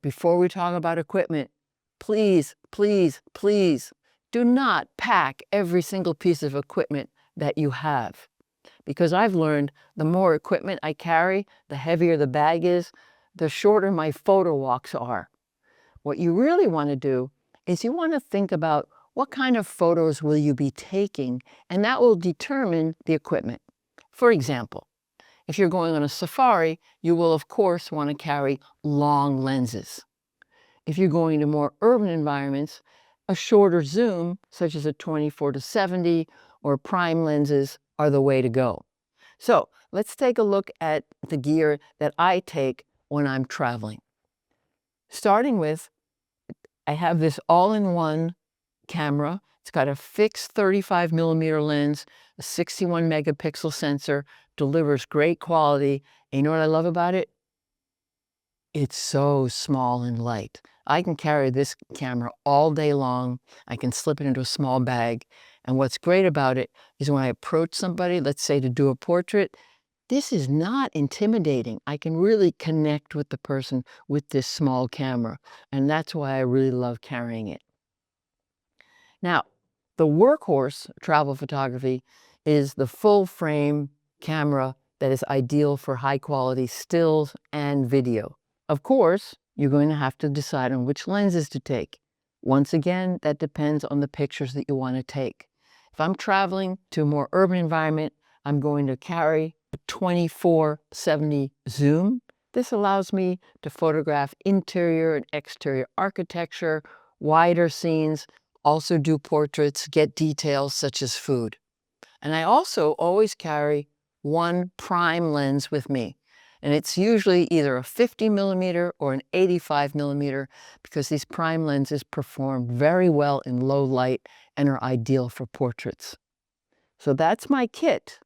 before we talk about equipment, please, please, please do not pack every single piece of equipment that you have. Because I've learned the more equipment I carry, the heavier the bag is, the shorter my photo walks are. What you really want to do is you want to think about what kind of photos will you be taking, and that will determine the equipment. For example, if you're going on a safari, you will of course want to carry long lenses. If you're going to more urban environments, a shorter zoom, such as a 24-70 or prime lenses, are the way to go. So let's take a look at the gear that I take when I'm traveling. Starting with, I have this all-in-one camera. It's got a fixed 35mm lens, a 61 megapixel sensor, delivers great quality. And you know what I love about it? It's so small and light. I can carry this camera all day long. I can slip it into a small bag. And what's great about it is when I approach somebody, let's say to do a portrait, this is not intimidating. I can really connect with the person with this small camera. And that's why I really love carrying it. Now, the workhorse travel photography is the full frame camera that is ideal for high quality stills and video. Of course, you're going to have to decide on which lenses to take. Once again, that depends on the pictures that you want to take. If I'm traveling to a more urban environment, I'm going to carry a 24-70 zoom. This allows me to photograph interior and exterior architecture, wider scenes, also do portraits, get details such as food. And I also always carry one prime lens with me. And it's usually either a 50mm or an 85mm because these prime lenses perform very well in low light and are ideal for portraits. So that's my kit.